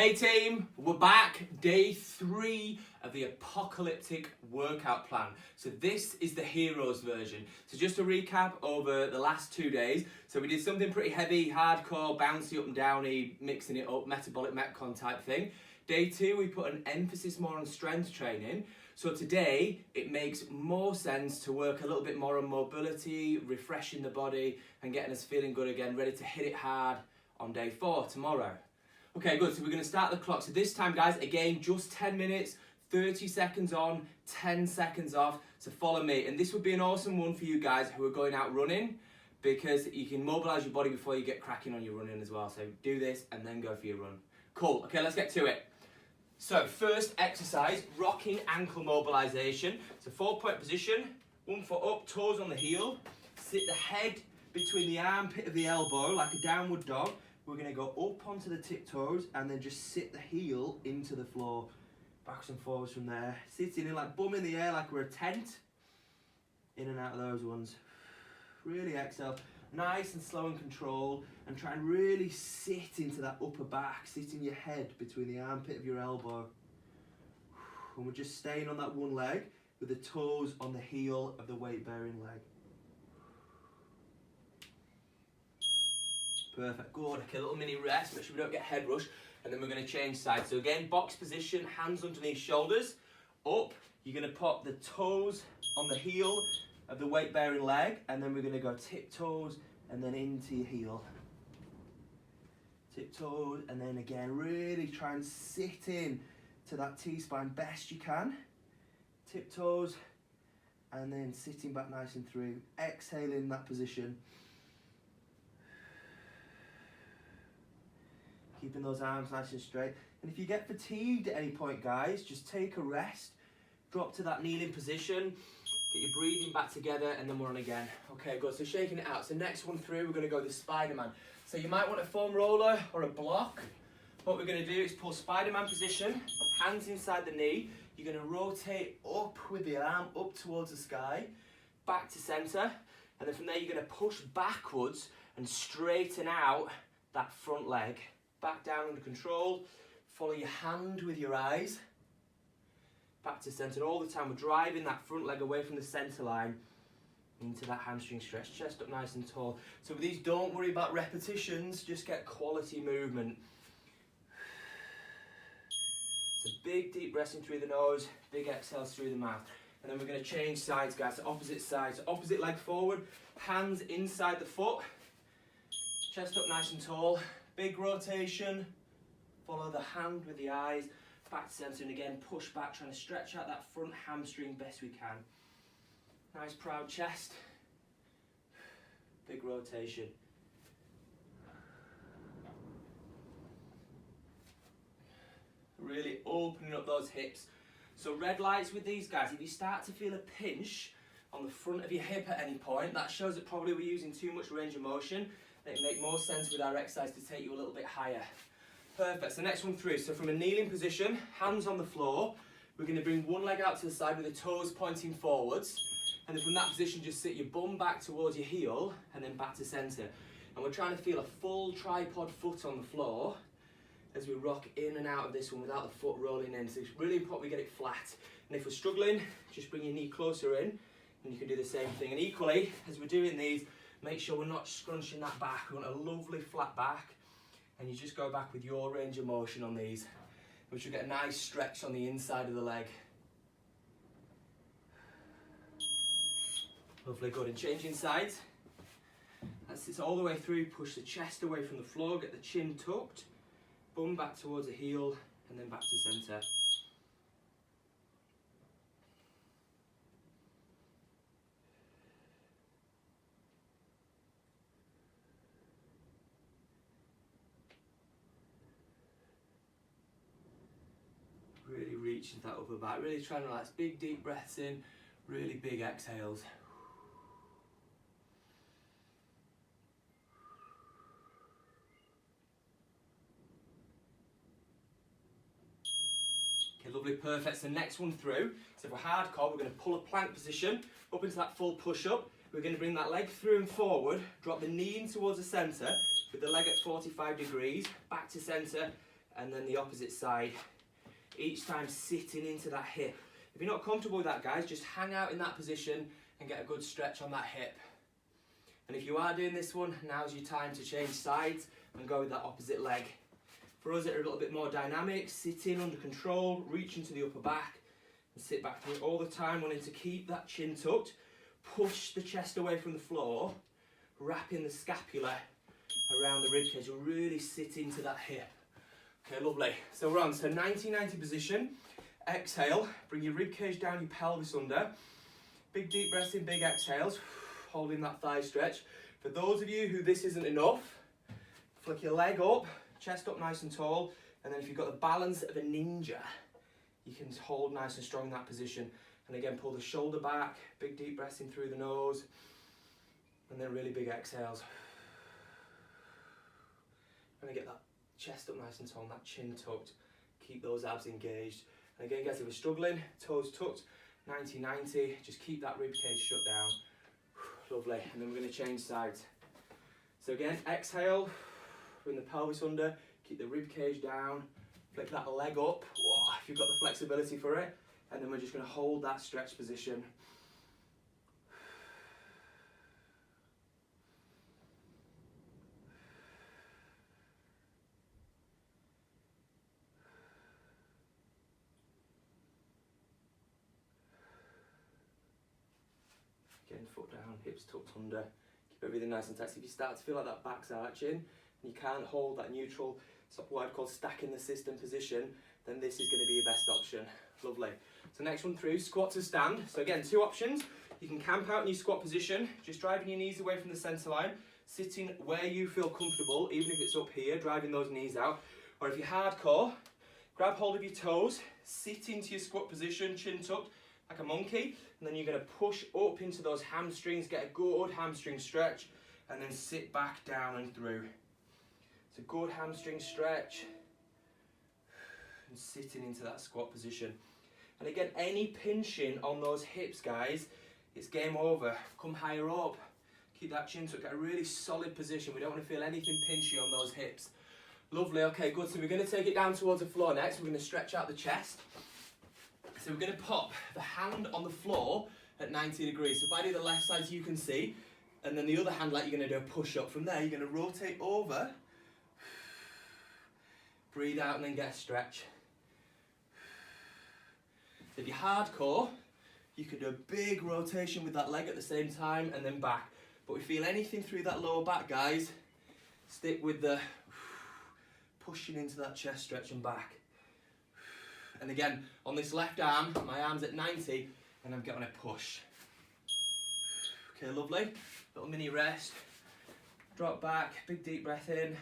Hey team, we're back, day 3 of the apocalyptic workout plan. So this is the heroes version. So just to recap over the last 2 days, so we did something pretty heavy, hardcore, bouncy up and downy, mixing it up, metabolic Metcon type thing. Day 2, we put an emphasis more on strength training. So today, it makes more sense to work a little bit more on mobility, refreshing the body, and getting us feeling good again, ready to hit it hard on day 4 tomorrow. Okay, good, so we're going to start the clock. So this time, guys, again, just 10 minutes, 30 seconds on, 10 seconds off. So follow me. And this would be an awesome one for you guys who are going out running, because you can mobilise your body before you get cracking on your running as well. So do this and then go for your run. Cool, okay, let's get to it. So first exercise, rocking ankle mobilisation. So 4-point position, 1 foot up, toes on the heel. Sit the head between the armpit of the elbow like a downward dog. We're going to go up onto the tiptoes and then just sit the heel into the floor. Backwards and forwards from there. Sitting in like bum in the air like we're a tent. In and out of those ones. Really exhale. Nice and slow and controlled. And try and really sit into that upper back. Sitting your head between the armpit of your elbow. And we're just staying on that one leg with the toes on the heel of the weight bearing leg. Perfect, good. Okay, a little mini rest, make sure we don't get head rush, and then we're going to change sides. So again, box position, hands underneath shoulders, up. You're going to pop the toes on the heel of the weight bearing leg, and then we're going to go tiptoes and then into your heel. Tiptoes, and then again, really try and sit in to that T-spine best you can. Tiptoes, and then sitting back nice and through. Exhaling that position. Keeping those arms nice and straight. And if you get fatigued at any point, guys, just take a rest. Drop to that kneeling position. Get your breathing back together, and then we're on again. Okay, good. So shaking it out. So next one through, we're going to go the Spider-Man. So you might want a foam roller or a block. What we're going to do is pull Spider-Man position, hands inside the knee. You're going to rotate up with the arm, up towards the sky, back to center. And then from there, you're going to push backwards and straighten out that front leg. Back down under control, follow your hand with your eyes, back to centre. All the time we're driving that front leg away from the centre line into that hamstring stretch, chest up nice and tall. So with these, don't worry about repetitions, just get quality movement. So big deep breaths in through the nose, big exhales through the mouth. And then we're going to change sides, guys, so opposite sides. So opposite leg forward, hands inside the foot, chest up nice and tall. Big rotation, follow the hand with the eyes, back to centre, and again push back, trying to stretch out that front hamstring best we can. Nice proud chest, big rotation. Really opening up those hips. So red lights with these guys, if you start to feel a pinch on the front of your hip at any point, that shows that probably we're using too much range of motion. It would make more sense with our exercise to take you a little bit higher. Perfect, so next one through. So from a kneeling position, hands on the floor, we're going to bring one leg out to the side with the toes pointing forwards. And then from that position, just sit your bum back towards your heel and then back to centre. And we're trying to feel a full tripod foot on the floor as we rock in and out of this one without the foot rolling in. So it's really important we get it flat. And if we're struggling, just bring your knee closer in and you can do the same thing. And equally, as we're doing these, make sure we're not scrunching that back. We want a lovely flat back. And you just go back with your range of motion on these, which will get a nice stretch on the inside of the leg. Lovely, good. And changing sides. That's it all the way through. Push the chest away from the floor, get the chin tucked, bum back towards the heel, and then back to centre. Really reach into that upper back, really trying to relax, big deep breaths in, really big exhales. Okay, lovely, perfect. So next one through, so if we're hardcore, we're going to pull a plank position up into that full push-up. We're going to bring that leg through and forward, drop the knee in towards the centre, with the leg at 45 degrees, back to centre, and then the opposite side. Each time sitting into that hip. If you're not comfortable with that, guys, just hang out in that position and get a good stretch on that hip. And if you are doing this one, now's your time to change sides and go with that opposite leg. For us, it's a little bit more dynamic, sitting under control, reaching to the upper back, and sit back through it all the time, wanting to keep that chin tucked, push the chest away from the floor, wrapping the scapula around the ribcage, and really sit into that hip. Okay, lovely. So we're on, 90-90 position. Exhale, bring your ribcage down, your pelvis under. Big deep breaths in, big exhales, holding that thigh stretch. For those of you who this isn't enough, flick your leg up, chest up nice and tall, and then if you've got the balance of a ninja, you can hold nice and strong in that position. And again, pull the shoulder back, big deep breaths in through the nose, and then really big exhales. And get that chest up nice and tall, and that chin tucked. Keep those abs engaged. And again, guys, if we're struggling, toes tucked, 90-90, just keep that rib cage shut down. Lovely. And then we're going to change sides. So again, exhale, bring the pelvis under, keep the rib cage down, flick that leg up, whoa, if you've got the flexibility for it, and then we're just going to hold that stretch position. Again, foot down, hips tucked under, keep everything nice and tight. So if you start to feel like that back's arching, and you can't hold that neutral, sort of what I'd call stacking the system position, then this is going to be your best option. Lovely. So next one through, squat to stand. So again, two options. You can camp out in your squat position, just driving your knees away from the centre line, sitting where you feel comfortable, even if it's up here, driving those knees out. Or if you're hardcore, grab hold of your toes, sit into your squat position, chin tucked, like a monkey, and then you're going to push up into those hamstrings, get a good hamstring stretch, and then sit back down and through. It's a good hamstring stretch, and sitting into that squat position. And again, any pinching on those hips, guys, it's game over. Come higher up, keep that chin tucked, get a really solid position. We don't want to feel anything pinchy on those hips. Lovely, okay, good. So we're going to take it down towards the floor next. We're going to stretch out the chest. So we're going to pop the hand on the floor at 90 degrees. So if I do the left side so you can see, and then the other hand like you're going to do a push-up. From there, you're going to rotate over, breathe out, and then get a stretch. If you're hardcore, you can do a big rotation with that leg at the same time, and then back. But if you feel anything through that lower back, guys, stick with the pushing into that chest stretch and back. And again, on this left arm, my arm's at 90, and I'm getting a push. Okay, lovely. Little mini rest. Drop back, big deep breath in,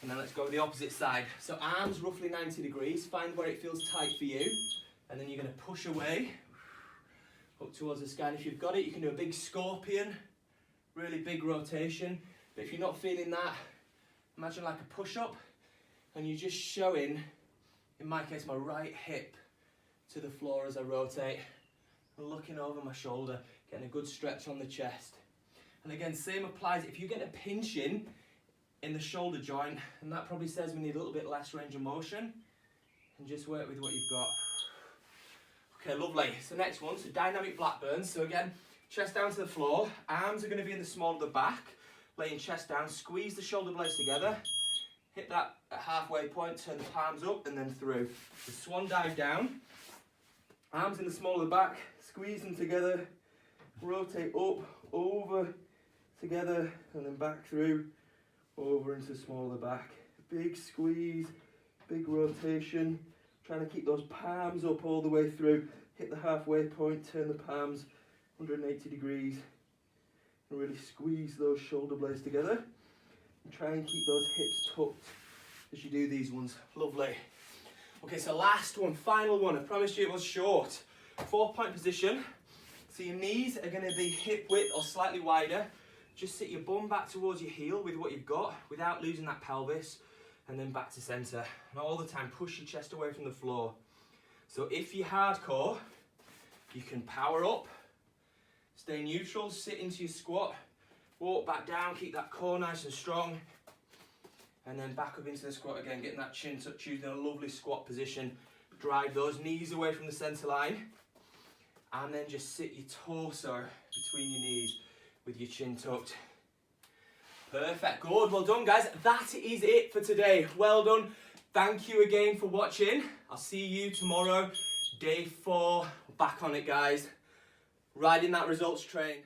and then let's go with the opposite side. So arms roughly 90 degrees, find where it feels tight for you, and then you're going to push away, up towards the sky. And if you've got it, you can do a big scorpion, really big rotation. But if you're not feeling that, imagine like a push-up, and you're just showing, in my case, my right hip to the floor as I rotate, and looking over my shoulder, getting a good stretch on the chest. And again, same applies if you get a pinching in the shoulder joint, and that probably says we need a little bit less range of motion, and just work with what you've got. Okay, lovely. So next one, so dynamic Blackburns. So again, chest down to the floor, arms are going to be in the small of the back, laying chest down, squeeze the shoulder blades together, hit that at halfway point, turn the palms up and then through. The swan dive down, arms in the small of the back, squeeze them together, rotate up, over, together, and then back through, over into small of the back. Big squeeze, big rotation, trying to keep those palms up all the way through. Hit the halfway point, turn the palms 180 degrees, and really squeeze those shoulder blades together. And try and keep those hips tucked as you do these ones. Lovely. Okay, so last one, final one. I promised you it was short. 4-point position. So your knees are going to be hip width or slightly wider. Just sit your bum back towards your heel with what you've got without losing that pelvis, and then back to center. And all the time, push your chest away from the floor. So if you're hardcore, you can power up, stay neutral, sit into your squat, walk back down, keep that core nice and strong, And then back up into the squat again, getting that chin tucked, choosing a lovely squat position. Drive those knees away from the centre line. And then just sit your torso between your knees with your chin tucked. Perfect, good, well done guys. That is it for today. Well done. Thank you again for watching. I'll see you tomorrow, day 4. We're back on it guys. Riding that results train.